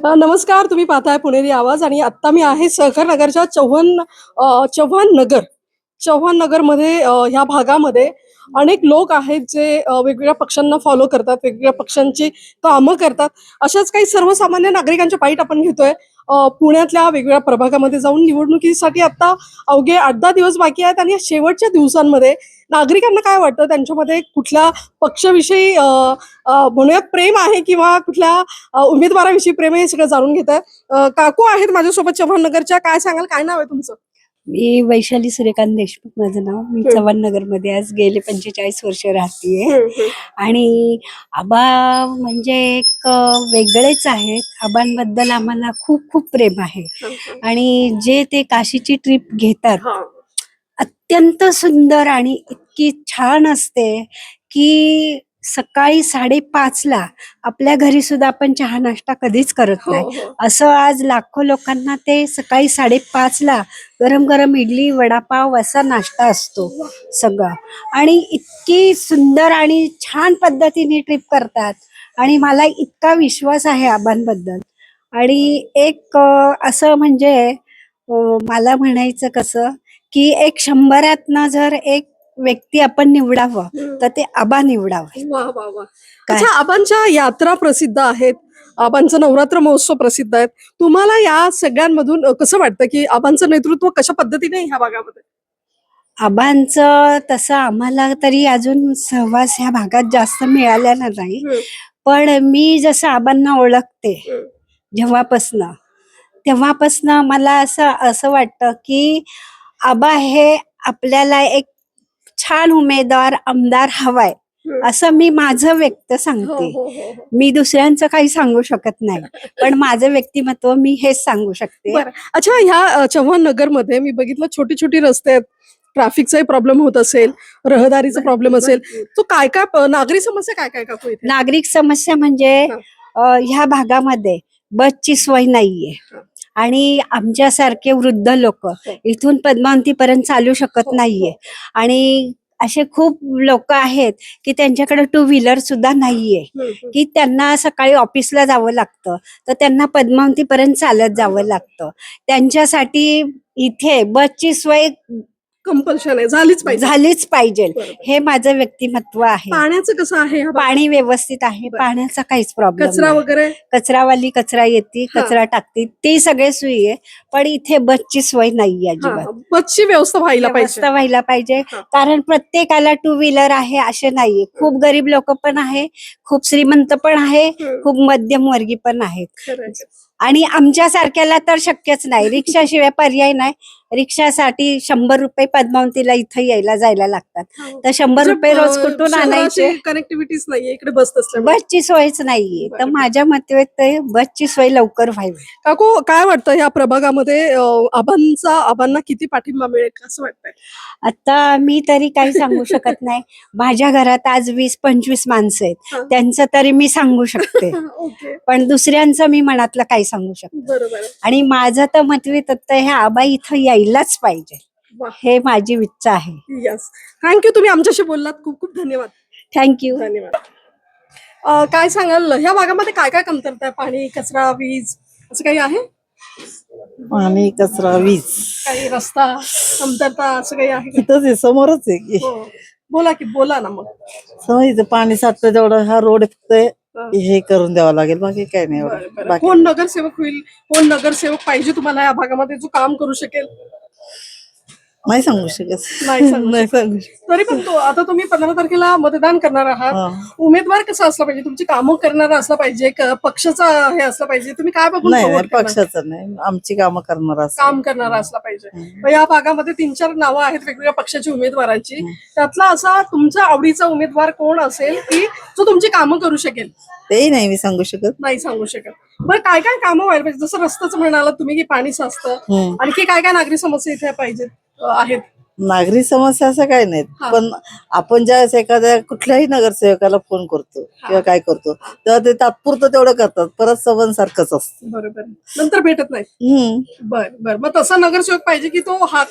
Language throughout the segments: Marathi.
नमस्कार. तुम्ही पाहताय पुणेरी आवाज आणि आत्ता मी आहे सहकार नगरच्या चव्हाण नगरमध्ये ह्या भागामध्ये अनेक लोक आहेत जे वेगवेगळ्या पक्षांना फॉलो करतात, वेगवेगळ्या पक्षांची कामं करतात. अशाच काही सर्वसामान्य नागरिकांच्या बाईट आपण घेतोय. पुण्यातल्या वेगवेगळ्या प्रभागामध्ये जाऊन निवडणुकीसाठी आता अवघे 8-10 दिवस बाकी आहेत आणि या शेवटच्या दिवसांमध्ये नागरिकांना काय वाटतं, त्यांच्यामध्ये कुठल्या पक्षाविषयी म्हणूयात प्रेम आहे किंवा कुठल्या उमेदवाराविषयी प्रेम आहे, हे सगळं जाणून घेत आहे. काकू आहेत माझ्यासोबत चव्हाण नगरच्या. काय सांगाल, काय नाव आहे तुमचं? मी वैशाली सूर्यकांत देशमुख माझं नाव. मी चव्हाण नगर मध्ये आज गेले 45 वर्ष राहतेय. आणि आबा म्हणजे एक वेगळेच आहेत. आबांबद्दल आम्हाला खूप खूप प्रेम आहे. आणि जे ते काशीची ट्रिप घेतात अत्यंत सुंदर आणि इतकी छान असते की सकाळी 5:30ला आपल्या घरी सुद्धा आपण चहा नाश्ता कधीच करत नाही. असं आज लाखो लोकांना ते सकाळी 5:30ला गरम गरम इडली वडापाव असा नाश्ता असतो सगळा. आणि इतकी सुंदर आणि छान पद्धतीने ट्रिप करतात. आणि मला इतका विश्वास आहे आबांबद्दल. आणि एक असं म्हणजे मला म्हणायचं कसं की एक 100त जर एक व्यक्ती आपण निवडावं तर ते आबा निवडावं. वा वा वा. अच्छा, आबांच्या यात्रा प्रसिद्ध आहेत, आबांचा नवरात्र महोत्सव प्रसिद्ध आहेत. तुम्हाला या सगळ्यांमधून कसं वाटतं की आबांचं नेतृत्व कशा पद्धतीने ह्या भागामध्ये? आबांचं तसं आम्हाला तरी अजून सहवास ह्या भागात जास्त मिळालेला नाही. पण मी जसं आबांना ओळखते तेव्हापासनं मला असं वाटतं की आबा हे आपल्याला एक छान उमेदवार आमदार हवाय असं मी माझं व्यक्त सांगते. मी दुसऱ्यांचं काही सांगू शकत नाही. पण माझं व्यक्तिमत्व मी हेच सांगू शकते. अच्छा, ह्या चव्हाण नगरमध्ये मी बघितलं छोटी छोटी रस्ते आहेत, ट्रॅफिकचाही प्रॉब्लेम होत असेल, रहदारीचा प्रॉब्लेम असेल, तो काय काय नागरिक समस्या काय काय काकू इथे? नागरिक समस्या म्हणजे ह्या भागामध्ये बसची सोय नाहीये. आणि आमच्यासारखे वृद्ध लोक इथून पद्मावती पर्यंत चालू शकत नाहीये. आणि असे खूप लोक आहेत की त्यांच्याकडे 2 व्हीलर सुद्धा नाहीये, की त्यांना सकाळी ऑफिसला जावं लागतं तर त्यांना पद्मावती पर्यंत चालत जावं लागतं. त्यांच्यासाठी इथे बसची सोय कंपल्शन आहे, झालीच पाहिजे. हे माझं व्यक्तिमत्व आहे. पाण्याचं कसं आहे? पाणी व्यवस्थित आहे, पाण्याचा काहीच प्रॉब्लेम कचरा वगैरे? कचरावाली कचरा येते, कचरा टाकते, ते सगळे सोयी आहे. पण इथे बसची सोय नाहीये अजिबात. बसची व्यवस्था व्हायला पाहिजे. कारण प्रत्येकाला 2 व्हीलर आहे असे नाहीये. खूप गरीब लोक पण आहे, खूप श्रीमंत पण आहे, खूप मध्यमवर्गीय पण आहेत. आणि आमच्या सारख्याला तर शक्यच नाही. रिक्षाशिवाय पर्याय नाही. रिक्षासाठी 100 रुपये पद्मावतीला इथं यायला जायला लागतात. तर 100 रुपये रोज कुठून आणायचे? कनेक्टिव्हिटीच नाहीये इकडे, बसची सोयच नाहीये. तर माझ्या मते ते बसची सोय लवकर व्हावी. काकू, काय वाटतं ह्या प्रभागामध्ये आबांना किती पाठिंबा मिळेल असं वाटतंय? आता मी तरी काही सांगू शकत नाही. माझ्या घरात आज 20-25 माणसं आहेत, त्यांचं तरी मी सांगू शकते. पण दुसऱ्यांचं मी मनातलं काही सांगू शकते. आणि माझं तर मतवितत्व हे आबा इथं यायलाच पाहिजे, हे माझी इच्छा आहे. थँक्यू, तुम्ही आमच्याशी बोललात. खूप खूप धन्यवाद. थँक्यू. काय सांगाल, ह्या भागामध्ये काय काय कमतरता आहे? पाणी, कचरा, वीज असं काही आहे? पाणी, कचरा, वीज, काही रस्ता कमतरता असं काही आहे? इथंच आहे, समोरच आहे की. बोला ना मग. समज पाणी साठतं तेवढं हा रोड फक्त हे करून द्यावं लागेल, बाकी काय नाही एवढं. कोण नगरसेवक होईल, कोण नगरसेवक पाहिजे तुम्हाला या भागामध्ये जो काम करू शकेल? नाही सांगू शकत. नाही सांगू. तरी पण आता तुम्ही 15 तारखेला मतदान करणार आहात. उमेदवार कसा असला पाहिजे? तुमची कामं करणारा असला पाहिजे, पक्षाचा हे असला पाहिजे? तुम्ही काय बघून? नाही, पक्षाचं नाही, आमची कामं करणारा, काम करणारा असला पाहिजे. या भागामध्ये 3-4 नावं आहेत वेगवेगळ्या पक्षाची उमेदवारांची. त्यातला असा तुमचा आवडीचा उमेदवार कोण असेल की जो तुमची कामं करू शकेल? तेही नाही मी सांगू शकत. नाही सांगू शकत. बरं, काय काय कामं व्हायला पाहिजे? जसं रस्त्याचं म्हणाला तुम्ही की पाणी साचतं, आणखी काय काय नागरिक समस्या इथे पाहिजेत आहेत? नागरी समस्या असं काही नाहीत, हा. पण आपण ज्यावेळेस एखाद्या कुठल्याही नगरसेवकाला फोन करतो किंवा काय करतो तेव्हा ते तात्पुरतं तेवढं करतात, परत सबंध सारखंच असतं. बरोबर, नंतर भेटत नाही. हम्म. बर बर, मग तसा नगरसेवक पाहिजे की तो हात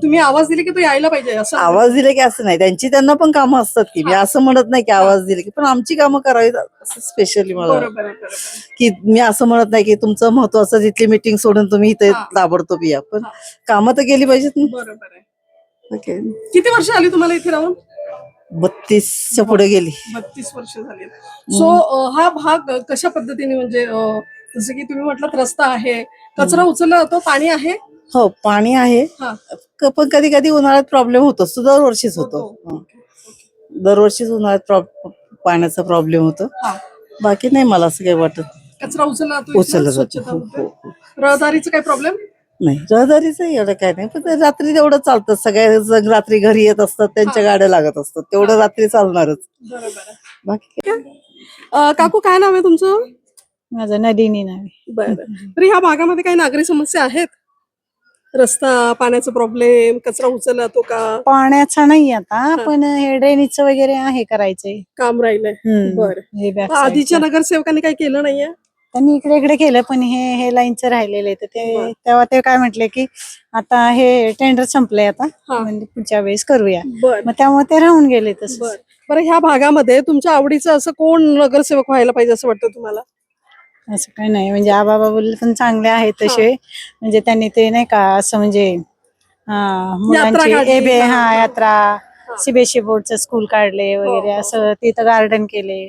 तुम्ही आवाज दिले की तो यायला पाहिजे असं? आवाज दिले की असं नाही, त्यांना पण कामं असतात की, मी असं म्हणत नाही की आवाज दिले की, पण आमची कामं करावी असं स्पेशली मला बरोबर आहे, बरोबर. की मी असं म्हणत नाही की तुमचं महत्वाचं तिथली मीटिंग सोडून तुम्ही इथे ताबडतोब या, पण कामं तर केली पाहिजेत ना. बरोबर आहे. ओके. किती वर्ष आली तुम्हाला इथे राहून? 32च्या पुढे गेली. 32 वर्ष झाली. सो हा भाग कशा पद्धतीने म्हणजे जसं की तुम्ही म्हटलं रस्ता आहे, कचरा उचलला जातो, पाणी आहे? हो, पाणी आहे, हा. पण कधी कधी उन्हाळ्यात प्रॉब्लेम होतो, दरवर्षीच होतो. दरवर्षीच उन्हाळ्यात पाण्याचा प्रॉब्लेम होतो. हा. बाकी नाही मला असं काही वाटत. कचरा उचलला जातो, उचलला जातो. स्वच्छता हो, होते. हो, हो. रहदारीचं काही प्रॉब्लेम? नाही, रहदारीचं एवढं काय नाही, पण ते रात्री तेवढं चालतं, सगळ्या जण रात्री घरी येत असतात, त्यांच्या गाड्या लागत असतात, तेवढं रात्री चालणारच. बरोबर. बाकी काय. काकू काय नाव आहे तुमचं? माझं नदिनी नावे. बरं, तर ह्या भागामध्ये काही नागरी समस्या आहेत? रस्ता, पाण्याचा प्रॉब्लेम, कचरा उचलला जातो का? पाण्याचा नाही आता, पण हे ड्रेनेजचं वगैरे आहे करायचंय. काम राहिलंय. बरं, हे back side आधीच्या चं. नगरसेवकांनी काही केलं नाहीये? त्यांनी इकडे इकडे केलं, पण हे लाईनचं राहिलेलं आहे, तर ते तेव्हा ते काय म्हटले की आता हे टेंडर संपलंय आता, म्हणजे पुढच्या वेळेस करूया, बर मग त्यामुळे ते राहून गेले तसं. बर बरं, ह्या भागामध्ये तुमच्या आवडीचं असं कोण नगरसेवक व्हायला पाहिजे असं वाटतं तुम्हाला? असं काही नाही, म्हणजे आबा बाबूल पण चांगले आहेत तसे, म्हणजे त्यांनी ते नाही का असं म्हणजे मुलांची काढली, यात्रा, सीबीएसई बोर्डचं स्कूल काढले वगैरे, असं तिथं गार्डन केले,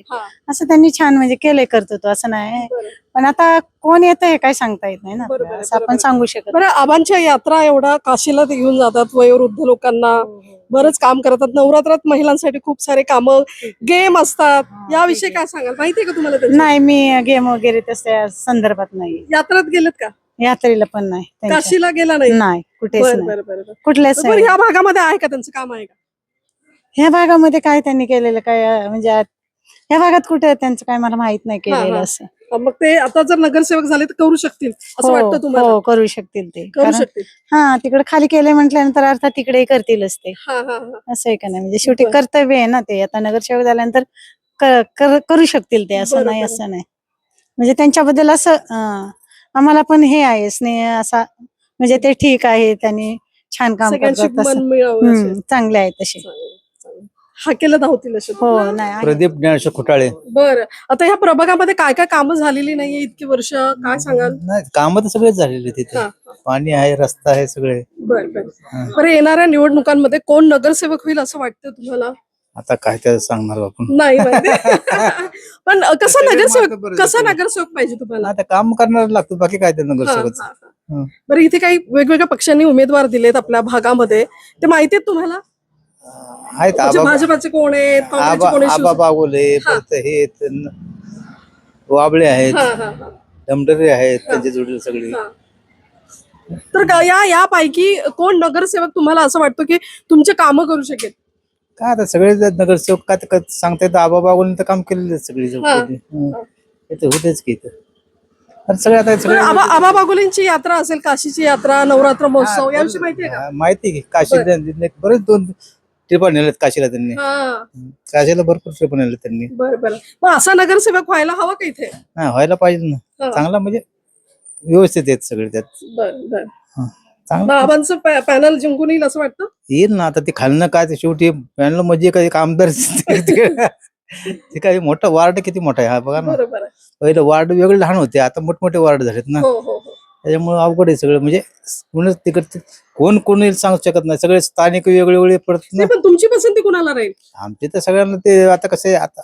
असं त्यांनी छान म्हणजे केले, करतो असं नाही. पण आता कोण येतं हे काय सांगता येत नाही ना, असं आपण सांगू शकत. बरं, आबांच्या यात्रा एवढा काशीला ते घेऊन जातात, वयोवृद्ध लोकांना बरंच काम करतात, नवरात्रात महिलांसाठी खूप सारे काम, गेम असतात, याविषयी काय सांगाल? माहितीये का तुम्हाला? नाही, मी गेम वगैरे तसं संदर्भात नाही. यात्रात गेलेत का? यात्रेला पण नाही, काशीला गेला नाही? नाही, कुठेच नाही, कुठल्याच. ह्या भागामध्ये आहे का त्यांचं काम? आहे का ह्या भागामध्ये काय त्यांनी केलेलं काय, म्हणजे ह्या भागात कुठे त्यांचं काय मला माहित नाही केलेलं असं. मग ते आता जर नगरसेवक झाले तर करू शकतील असं वाटतं तुम्हाला? हो, करू शकतील ते, करू शकतील. तिकडे खाली केले म्हटल्यानंतर अर्थात तिकडे करतीलच ते, असं आहे का नाही, म्हणजे शेवटी कर्तव्य आहे ना ते, आता नगरसेवक झाल्यानंतर करू शकतील ते, असं नाही, असं नाही, म्हणजे त्यांच्याबद्दल असं आम्हाला पण हे आहे स्नेह असा, म्हणजे ते ठीक आहे, त्यांनी छान काम करतात, चांगले आहेत तसे, हाकेला धावतील असे. हो. नाही, प्रदीप ज्ञानेश्वर खुटाळे. बरं, आता ह्या प्रभागामध्ये काय काय कामं झालेली नाहीये इतकी वर्ष, काय सांगाल? नाही, कामं तर सगळेच झालेले तिथे, पाणी आहे, रस्ता आहे, सगळे. बरं, येणाऱ्या निवडणुकांमध्ये कोण नगरसेवक होईल असं वाटतं तुम्हाला? आता काय त्याचं सांगणार आपण? नाही माहिती. पण कसा नगरसेवक पाहिजे तुम्हाला? आता काम करणार लागतं, बाकी काय ते नगरसेवक. बरं, इथे काही वेगवेगळ्या पक्षांनी उमेदवार दिलेत आपल्या भागामध्ये, ते माहिती आहेत तुम्हाला? आहेत, म्हणजे भाजपाचे कोण आहेत, काँग्रेसचे कोण आहेत? आबा बागोले, परत हे वाबळे आहेत, डमडरे आहेत, त्यांचे जोडले सगळे. तर यापैकी कोण नगरसेवक तुम्हाला असं वाटतं की तुमचे कामं करू शकेल? काय आता सगळे नगरसेवक काय सांगता येतं, आबा बागोले तर काम केलेले सगळे होतेच की इथं सगळे. आता आबा बागुलेंची यात्रा असेल, काशीची यात्रा, नवरात्र महोत्सव, याविषयी माहिती आहे का? माहिती की काशी बरेच 2 ट्रिपा नेल्यात काशीला त्यांनी, काशीला भरपूर ट्रिपा नेल्यात त्यांनी. बरं, मग असा नगरसेवक व्हायला हवा का इथे? व्हायला पाहिजे ना, चांगला म्हणजे व्यवस्थित आहेत सगळे त्यात. बरं, आबांचं पॅनल जिंकून येईल असं वाटतं? येईल ना, आता ते खालनं काय ते शेवटी पॅनल म्हणजे काही आमदार ते काही मोठा वार्ड किती मोठा आहे हा बघा ना. पहिलं वार्ड वेगळे लहान होते, आता मोठमोठे वार्ड झालेत ना, त्याच्यामुळे अवघड आहे सगळं, म्हणजे तिकडे कोण येईल सांगू शकत नाही, सगळे स्थानिक वेगळे पडत ना. पण तुमची पसंती कुणाला राहील? आमचे तर सगळ्यांना ते आता कसं आहे, आता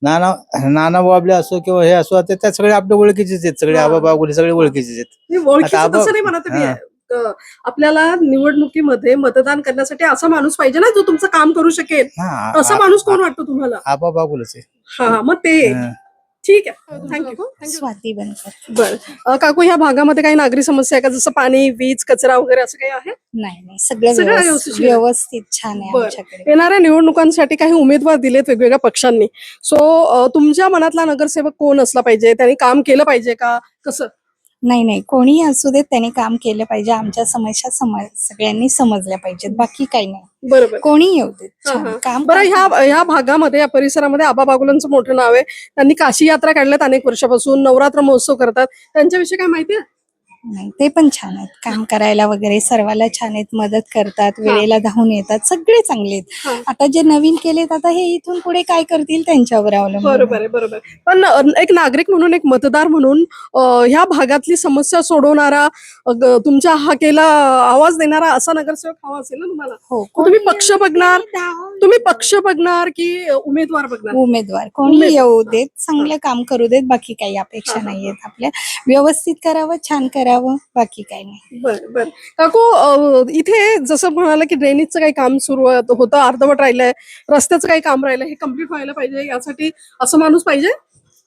नाना बाबले असो किंवा हे असो, त्या सगळे आपल्या ओळखीचेच आहेत, सगळे आबा बागुले सगळे ओळखीचेच आहेत. तसं नाही म्हणत मी, आपल्याला निवडणुकीमध्ये मतदान करण्यासाठी असा माणूस पाहिजे ना जो तुमचं काम करू शकेल, असा माणूस कोण वाटतो तुम्हाला? आबा बागुलेच आहे. मग ते ठीक आहे, थँक्यू. स्वाती बनकर. बरं, काकू, ह्या भागामध्ये काही नागरी समस्या आहे का, जसं पाणी, वीज, कचरा वगैरे असं काही आहे? नाही, सगळं व्यवस्थित छान आहे आमच्याकडे. येणाऱ्या निवडणुकांसाठी काही उमेदवार दिलेत वेगवेगळ्या पक्षांनी, सो तुमच्या मनातला नगरसेवक कोण असला पाहिजे, त्यांनी काम केलं पाहिजे का, कसं? नाही नाही, कोणीही असू देत त्यांनी काम केलं पाहिजे. आमच्या समस्या सगळ्यांनी समजल्या पाहिजेत, बाकी काही नाही. बरोबर. कोणीही येऊ देत, हा, छान हा. काम बरं, करतात. ह्या भागामध्ये, या परिसरामध्ये आबा बागुलांचं मोठं नाव आहे. त्यांनी काशी यात्रा काढल्यात अनेक वर्षापासून, नवरात्र महोत्सव करतात. त्यांच्याविषयी काय माहिती आहे? नाही, ते पण छान आहेत, काम करायला वगैरे सर्वाला छान आहेत, मदत करतात, वेळेला धावून येतात, सगळे चांगले हा. आहेत. आता जे नवीन केलेत, आता हे इथून पुढे काय करतील त्यांच्यावर अवलंबून बरोबर आहे, बरोबर. पण एक नागरिक म्हणून, एक मतदार म्हणून ह्या भागातली समस्या सोडवणारा, तुमच्या हाकेला आवाज देणारा असा नगरसेवक हवा असेल ना तुम्हाला? हो. मग तुम्ही पक्ष बघणार की उमेदवार बघणार? उमेदवार कोणी येऊ देत, चांगलं काम करू देत, बाकी काही अपेक्षा नाहीयेत आपल्या. व्यवस्थित करावं, छान करावं, बाकी काही नाही. बरं बरं. काकू, इथे जसं म्हणाला की ड्रेनेजचं काही काम सुरू होतं, अर्धवट राहिलंय, रस्त्याचं काही काम राहिलंय, हे कम्प्लीट व्हायला पाहिजे, यासाठी असं माणूस पाहिजे?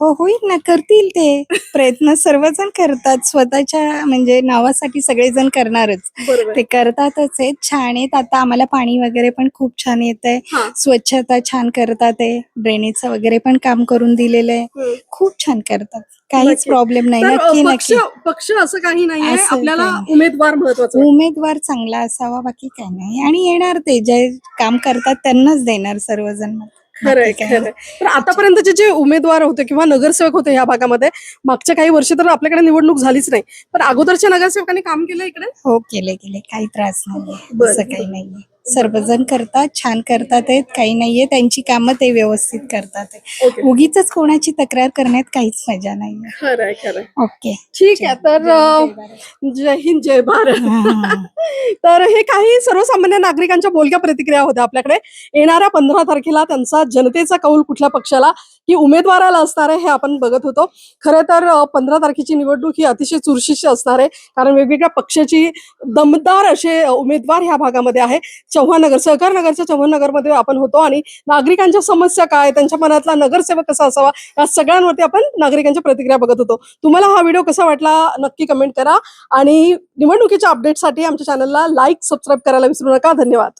हो, होईल ना, करतील ते प्रयत्न, सर्वजण करतात. स्वतःच्या म्हणजे नावासाठी सगळेजण करणारच, बरोबर. ते करतातच आहेत. छान आहेत. आता आम्हाला पाणी वगैरे पण खूप छान येत आहे, हा. स्वच्छता छान करतात आहे, ड्रेनेजचं वगैरे पण काम करून दिलेलं आहे, खूप छान करतात, काहीच नक्की. प्रॉब्लेम नाही. तर नक्की पक्ष नक्की पक्ष असं काही नाहीये, असं आपल्याला काही नाही. उमेदवार महत्वाचा. उमेदवार चांगला असावा, बाकी काही नाही. आणि येणार ते जे काम करतात त्यांनाच देणार सर्वजण मत. खरंय, बाकी काही खरंय. तर आतापर्यंतचे जे उमेदवार होते किंवा नगरसेवक होते ह्या भागामध्ये, मागच्या काही वर्षी तर आपल्याकडे निवडणूक झालीच नाही, पण अगोदरच्या नगरसेवकांनी काम केलं इकडे? हो, केले काही त्रास नाहीये, बरं. असं काही नाहीये. सर्वजण करतात, छान करतात आहेत, काही नाहीये. त्यांची कामं ते व्यवस्थित करतात आहे. ओके. उगीच कोणाची तक्रार करण्यात काहीच मजा नाहीये. खरंय, खरंय. ओके. ठीक आहे. तर जय हिंद, जय भारत. तर हे काही सर्वसामान्य नागरिकांच्या बोलक्या प्रतिक्रिया होत्या आपल्याकडे. येणाऱ्या 15 तारखेला त्यांचा जनतेचा कौल कुठल्या पक्षाला की उमेदवाराला असणार आहे, हे आपण बघत होतो. खरं तर 15 तारखेची निवडणूक ही अतिशय चुरशीची असणार आहे, कारण वेगवेगळ्या पक्षाची दमदार असे उमेदवार ह्या भागामध्ये आहे. चव्हाणनगर, सहकार नगरच्या चव्हाणनगरमध्ये आपण होतो आणि नागरिकांच्या समस्या काय, त्यांच्या मनातला नगरसेवक कसा असावा, या सगळ्यांवरती आपण नागरिकांच्या प्रतिक्रिया बघत होतो. तुम्हाला हा व्हिडिओ कसा वाटला नक्की कमेंट करा आणि निवडणुकीच्या अपडेटसाठी आमच्या चॅनलला लाईक, सबस्क्राईब करायला विसरू नका. धन्यवाद.